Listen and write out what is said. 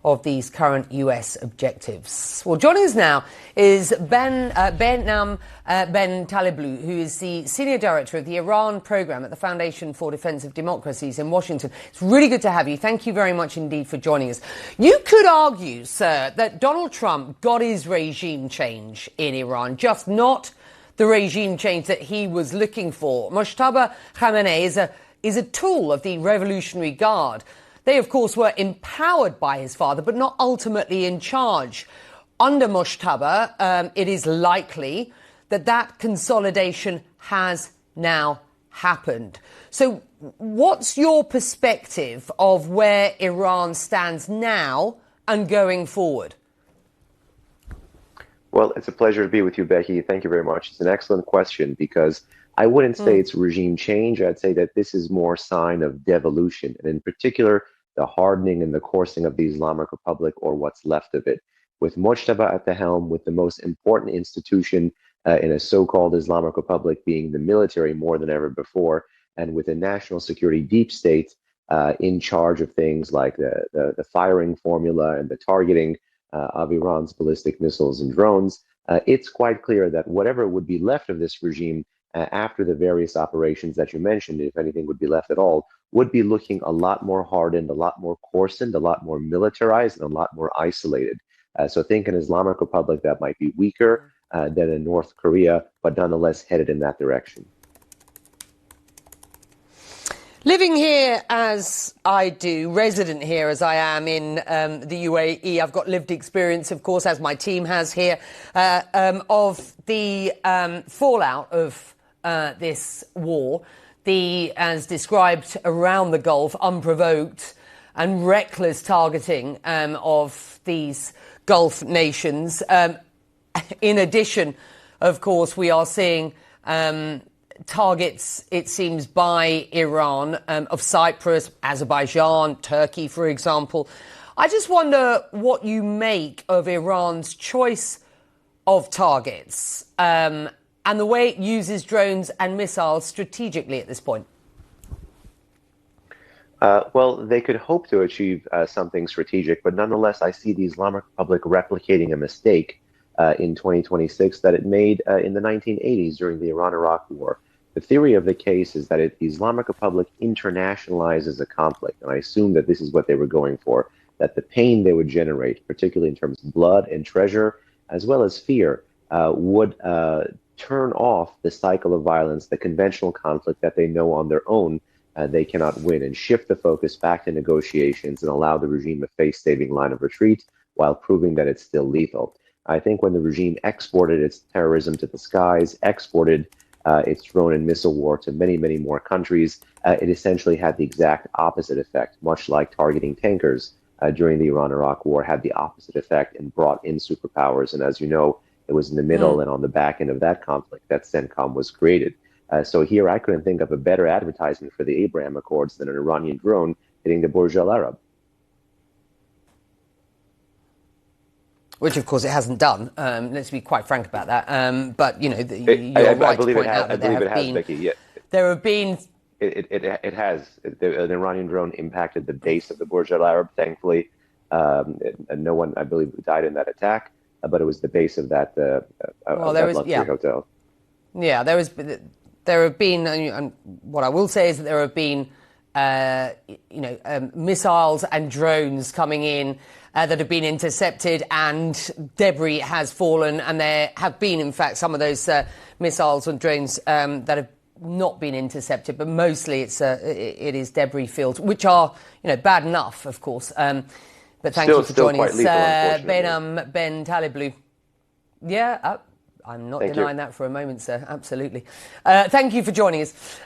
of these current US objectives. Well, joining us now is Behnam Ben Taleblu, who is the Senior Director of the Iran Program at the Foundation for Defense of Democracies in Washington. It's really good to have you. Thank you very much indeed for joining us. You could argue, sir, that Donald Trump got his regime change in Iran, just not the regime change that he was looking for. Mojtaba Khamenei is a tool of the Revolutionary Guard. They, of course, were empowered by his father, but not ultimately in charge. Under Mojtaba, it is likely that that consolidation has now happened. So what's your perspective of where Iran stands now and going forward? Well, it's a pleasure to be with you, Becky. Thank you very much. It's an excellent question because I wouldn't say it's regime change. I'd say that this is more sign of devolution, and in particular, the hardening and the coursing of the Islamic Republic, or what's left of it. With Mojtaba at the helm, with the most important institution in a so-called Islamic Republic being the military more than ever before, and with a national security deep state in charge of things like the firing formula and the targeting of Iran's ballistic missiles and drones, it's quite clear that whatever would be left of this regime after the various operations that you mentioned, if anything would be left at all, would be looking a lot more hardened, a lot more coarsened, a lot more militarized, and a lot more isolated. So think an Islamic Republic that might be weaker than in North Korea, but nonetheless headed in that direction. Living here as I do, resident here as I am in the UAE, I've got lived experience, of course, as my team has here, of the fallout of this war, as described around the Gulf, unprovoked and reckless targeting of these Gulf nations. In addition, of course, we are seeing targets, it seems, by Iran of Cyprus, Azerbaijan, Turkey, for example. I just wonder what you make of Iran's choice of targets and the way it uses drones and missiles strategically at this point. Well, they could hope to achieve something strategic, but nonetheless, I see the Islamic Republic replicating a mistake in 2026 that it made in the 1980s during the Iran-Iraq War. The theory of the case is that the Islamic Republic internationalizes a conflict, and I assume that this is what they were going for, that the pain they would generate, particularly in terms of blood and treasure, as well as fear, would turn off the cycle of violence, the conventional conflict that they know on their own they cannot win, and shift the focus back to negotiations and allow the regime a face-saving line of retreat while proving that it's still lethal. I think when the regime exported its terrorism to the skies, exported its drone and missile war to many, many more countries, it essentially had the exact opposite effect, much like targeting tankers during the Iran-Iraq War had the opposite effect and brought in superpowers. And as you know, it was in the middle and on the back end of that conflict that CENTCOM was created. So here I couldn't think of a better advertisement for the Abraham Accords than an Iranian drone hitting the Burj Al Arab. Which, of course, it hasn't done. Let's be quite frank about that. But, you know, you're right to point out that there have been... It has. An Iranian drone impacted the base of the Burj Al Arab, thankfully. And no one, I believe, died in that attack. But it was the base of that, luxury hotel. Yeah, there have been, and what I will say is that there have been, missiles and drones coming in that have been intercepted, and debris has fallen, and there have been, in fact, some of those missiles and drones that have not been intercepted, but mostly it is debris fields, which are bad enough, of course. But thank you for joining us, Behnam Ben Taleblu. Yeah, I'm not denying that for a moment, sir. Absolutely. Thank you for joining us.